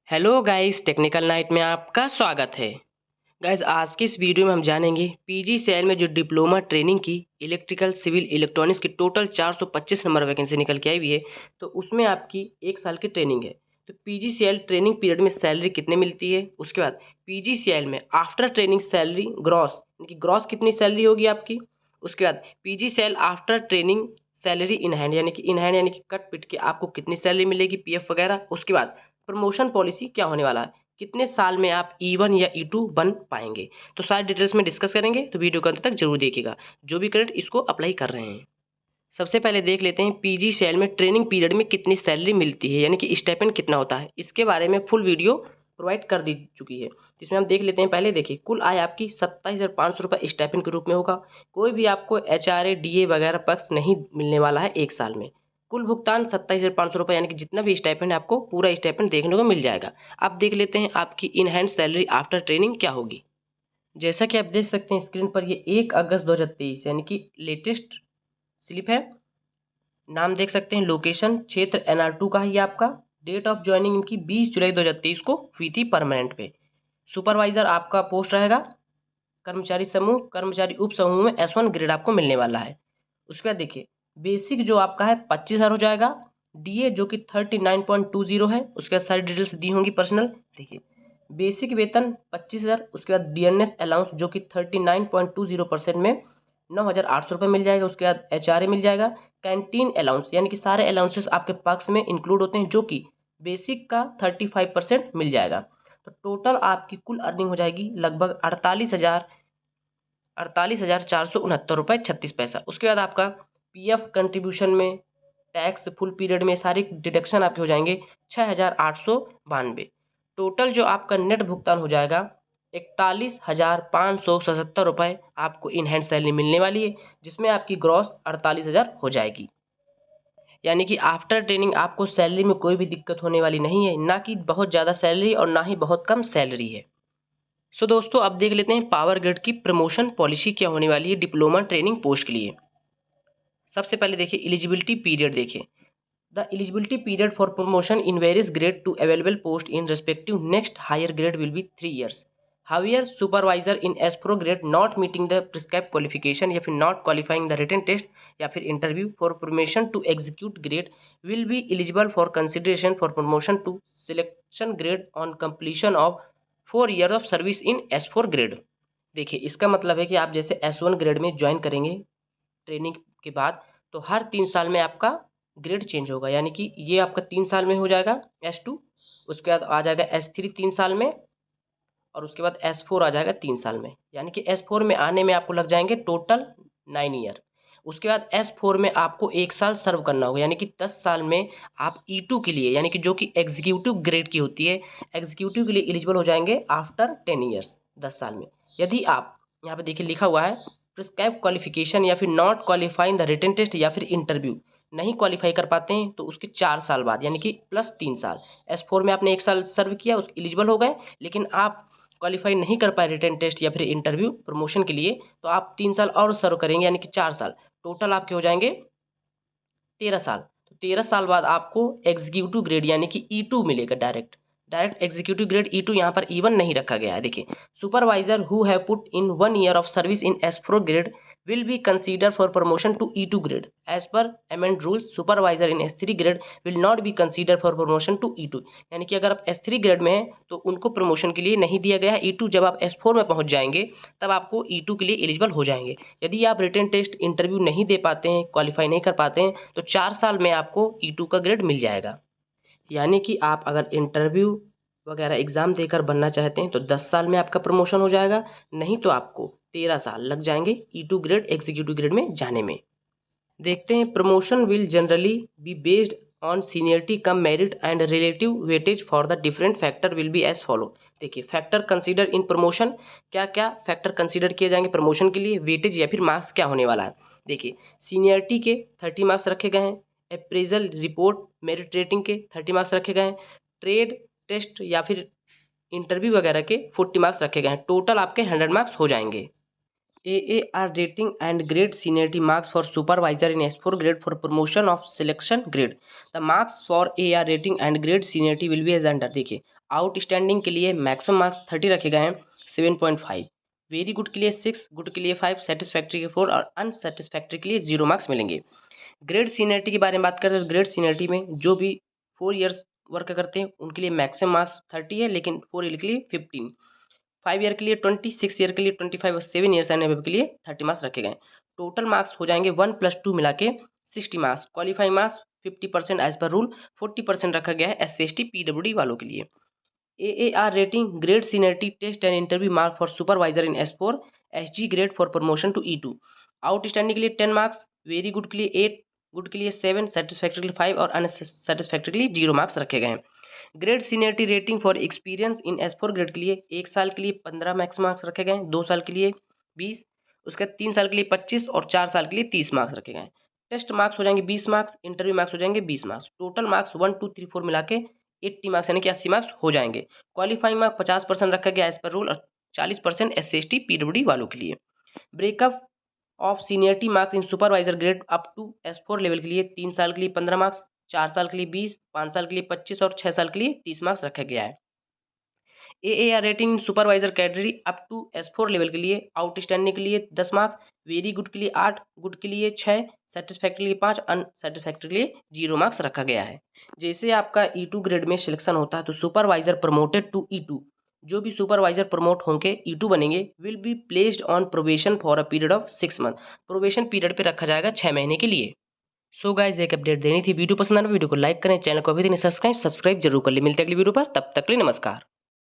Hello guys, technical night में आपका स्वागत है। गाइस, आज की इस वीडियो में हम जानेंगे पीजीसीएल में जो डिप्लोमा ट्रेनिंग की इलेक्ट्रिकल सिविल इलेक्ट्रॉनिक्स की टोटल 425 नंबर वैकेंसी निकल के आई हुई है। तो उसमें आपकी 1 साल की ट्रेनिंग है। तो पीजीसीएल ट्रेनिंग पीरियड में सैलरी कितने मिलती है, उसके बाद पीजीसीएल में आफ्टर ट्रेनिंग सैलरी ग्रॉस यानी कि ग्रॉस कितनी सैलरी होगी आपकी, उसके बाद PGCL after training salary in hand यानी कि कट पिट के आपको कितनी सैलरी मिलेगी, पीएफ वगैरह। उसके बाद प्रमोशन पॉलिसी क्या होने वाला है, कितने साल में आप E1 या E2 बन पाएंगे। तो सारी डिटेल्स में डिस्कस करेंगे, तो वीडियो को अंत तक जरूर देखिएगा जो भी कैंडिडेट इसको अप्लाई कर रहे हैं। सबसे पहले देख लेते हैं पीजीसीएल में ट्रेनिंग पीरियड में कितनी सैलरी मिलती है, यानी कि स्टाइपेंड कितना होता है। इसके बारे में फुल वीडियो प्रोवाइड कर दी चुकी है। इसमें हम देख लेते हैं। पहले देखिए, कुल आय आपकी 27,500 रुपये स्टाइपेंड के रूप में होगा। कोई भी आपको HRA DA वगैरह पक्ष नहीं मिलने वाला है 1 साल में। कुल भुगतान 27,500 रुपये, यानी कि जितना भी स्टाइपेंड है आपको पूरा स्टाइपेंड देखने को मिल जाएगा। अब देख लेते हैं आपकी in hand salary after training क्या होगी। जैसा कि आप देख सकते हैं स्क्रीन पर, ये 1 अगस्त 2023 यानी कि लेटेस्ट स्लिप है। नाम देख सकते हैं, लोकेशन क्षेत्र NR2 का है ये आपका। डेट ऑफ ज्वाइनिंग इनकी 20 जुलाई 2023 को हुई थी परमानेंट पे। सुपरवाइजर आपका पोस्ट रहेगा। कर्मचारी समूह कर्मचारी उप समूह में S1 ग्रेड आपको मिलने वाला है। उसके बाद देखिए, बेसिक जो आपका है 25,000 हो जाएगा। DA जो कि 39.20 है। उसके बाद सारी डिटेल्स दी होंगी पर्सनल। देखिए, बेसिक वेतन 25,000। उसके बाद DNS अलाउंस जो कि 39.20% में 9,800 रुपये मिल जाएगा। उसके बाद HRA मिल जाएगा। कैंटीन अलाउंस यानी कि सारे अलाउंसेस आपके पक्ष में इंक्लूड होते हैं, जो कि बेसिक का 35% मिल जाएगा। तो टोटल आपकी कुल अर्निंग हो जाएगी लगभग 48,469.36 रुपये। उसके बाद आपका PF कंट्रीब्यूशन में टैक्स फुल पीरियड में सारी डिडक्शन आपके हो जाएंगे 6,892। टोटल जो आपका नेट भुगतान हो जाएगा 41,577 रुपये आपको इन हैंड सैलरी मिलने वाली है, जिसमें आपकी ग्रॉस 48,000 हो जाएगी। यानी कि आफ्टर ट्रेनिंग आपको सैलरी में कोई भी दिक्कत होने वाली नहीं है, ना कि बहुत ज़्यादा सैलरी और ना ही बहुत कम सैलरी है। सो दोस्तों, अब देख लेते हैं पावर ग्रिड की प्रमोशन पॉलिसी क्या होने वाली है डिप्लोमा ट्रेनिंग पोस्ट के लिए। सबसे पहले देखिए, एलिजिबिलिटी पीरियड देखिए। The eligibility period for promotion in various grade to available post in respective next higher grade will be 3 years. However, supervisor in S4 grade not meeting the prescribed qualification या फिर not qualifying the written test या फिर interview for promotion to execute grade will be eligible for consideration for promotion to selection grade on completion of 4 years of service in S4 grade. देखिए, इसका मतलब है कि आप जैसे S1 ग्रेड में ज्वाइन करेंगे ट्रेनिंग के बाद, तो हर 3 साल में आपका ग्रेड चेंज होगा। यानी कि ये आपका 3 साल में हो जाएगा S2। उसके बाद आ जाएगा S3 3 साल में, और उसके बाद S4 आ जाएगा 3 साल में। यानी कि S4 में आने में आपको लग जाएंगे टोटल 9 ईयर। उसके बाद S4 में आपको 1 साल सर्व करना होगा, यानी कि 10 साल में आप E2 के लिए, यानी कि जो कि एग्जीक्यूटिव ग्रेड की होती है, एग्जीक्यूटिव के लिए एलिजिबल हो जाएंगे आफ्टर 10 ईयर्स, 10 साल में। यदि आप यहाँ पे देखिए लिखा हुआ है प्रिस्क्राइब क्वालिफिकेशन या फिर not qualifying the written test या फिर इंटरव्यू नहीं क्वालिफाई कर पाते हैं, तो उसके 4 साल बाद यानी कि प्लस 3 साल, S4 में आपने 1 साल सर्व किया, उस एलिजिबल हो गए, लेकिन आप क्वालिफाई नहीं कर पाए रिटन टेस्ट या फिर इंटरव्यू प्रमोशन के लिए, तो आप 3 साल और सर्व करेंगे, यानी कि 4 साल। टोटल आपके हो जाएंगे 13 साल। तो 13 साल बाद आपको एग्जीक्यूटिव ग्रेड यानी कि E2 मिलेगा। डायरेक्ट एग्जीक्यूटिव ग्रेड E2, यहाँ पर E1 नहीं रखा गया है। देखिए, supervisor who have put in 1 year of service in S4 grade will be considered for promotion to E2 grade. As per amended rules, supervisor in S3 grade will not be considered for promotion to E2. यानी कि अगर आप S3 grade में हैं तो उनको promotion के लिए नहीं दिया गया है E2। जब आप S4 में पहुंच जाएंगे तब आपको E2 के लिए एलिजिबल हो जाएंगे। यदि आप रिटन टेस्ट इंटरव्यू नहीं दे पाते हैं, क्वालिफाई नहीं कर पाते हैं, तो 4 साल में आपको E2 का ग्रेड मिल जाएगा। यानी कि आप अगर इंटरव्यू वगैरह एग्ज़ाम देकर बनना चाहते हैं तो 10 साल में आपका प्रमोशन हो जाएगा, नहीं तो आपको 13 साल लग जाएंगे E2 ग्रेड एग्जीक्यूटिव ग्रेड में जाने में। देखते हैं, promotion will generally be based on seniority cum merit and relative weightage for the different factor will be as follow. देखिए, फैक्टर कंसीडर इन प्रमोशन, क्या क्या फैक्टर कंसीडर किए जाएंगे प्रमोशन के लिए, वेटेज या फिर मार्क्स क्या होने वाला है। देखिए, सीनियरिटी के 30 मार्क्स रखे गए हैं। अप्रेजल रिपोर्ट मेरिट रेटिंग के 30 मार्क्स रखे गए हैं। ट्रेड टेस्ट या फिर इंटरव्यू वगैरह के 40 मार्क्स रखे गए हैं। टोटल आपके 100 मार्क्स हो जाएंगे। AAR rating and grade seniority marks for supervisor in S4 grade for promotion of selection grade. The marks for AAR rating and grade seniority will be as under. देखिए outstanding के लिए maximum marks 30 रखे गए हैं 7.5, very good के लिए 6, good के लिए 5, सेटिस्फैक्ट्री के 4 और अनसेटिस्फैक्ट्री के लिए 0 मार्क्स मिलेंगे। ग्रेड सीनियरिटी के बारे में बात करें तो ग्रेड सीनियरिटी में जो भी 4 ईयर्स वर्क करते हैं उनके लिए मैक्सिमम मार्क्स 30 है, लेकिन 4 ईयर के लिए 15, 5 ईयर के लिए 20, 6 ईयर के लिए 25 और 7 ईयर्स एंड अबव के लिए 30 मार्क्स रखे गए। टोटल मार्क्स हो जाएंगे 1 + 2 मिला के 60 marks. Qualifying marks 50% as per rule, 40% रखा गया है SC/ST PWD वालों के लिए। AAR rating grade seniority test and interview mark for supervisor in S4 SG grade for promotion to E2। Outstanding के लिए 10 मार्क्स, वेरी गुड के लिए 8, गुड के लिए 7, सेटिस्फैक्ट्री के लिए 5 और अनसेटिस्फैक्ट्री के लिए 0 मार्क्स रखे गए हैं। Grade seniority rating for experience in S4 grade के लिए 1 साल के लिए 15 मैक्स मार्क्स रखे गए हैं, 2 साल के लिए 20, उसके 3 साल के लिए 25 और 4 साल के लिए 30 मार्क्स रखे गए हैं। टेस्ट मार्क्स हो जाएंगे 20 मार्क्स, इंटरव्यू मार्क्स हो जाएंगे 20 मार्क्स। टोटल मार्क्स 1, 2, 3, 4 मिला के 80 मार्क्स यानी कि 80 मार्क्स हो जाएंगे। क्वालिफाइंग मार्क 50% रखा गया एज पर रूल और 40% SC/ST PWD वालों के लिए। Breakup of seniority marks in supervisor grade up to S4 level के लिए 3 साल के लिए 15 मार्क्स, 4 साल के लिए 20, 5 साल के लिए 25 और 6 साल के लिए 30 मार्क्स रखा गया है। AAR rating supervisor category up to S4 level के लिए आउटस्टैंडिंग के लिए 10 मार्क्स, वेरी गुड के लिए 8, गुड के लिए 6, सेटिस्फैक्ट्री के लिए 5, अनसेटिस्फैक्ट्री के लिए 0 मार्क्स रखा गया है। जैसे आपका E2 ग्रेड में सिलेक्शन होता है तो सुपरवाइजर प्रमोटेड टू E2, जो भी सुपरवाइजर प्रमोट होंगे E2 बनेंगे will be placed on probation for a period of 6 month. Probation period पे रखा जाएगा 6 महीने के लिए। सो गाइस एक अपडेट देनी थी, वीडियो पसंद आना वीडियो को लाइक करें, चैनल को अभी तक नहीं सब्सक्राइब जरूर कर ले। मिलते हैं अगली वीडियो पर, तब तक के लिए नमस्कार।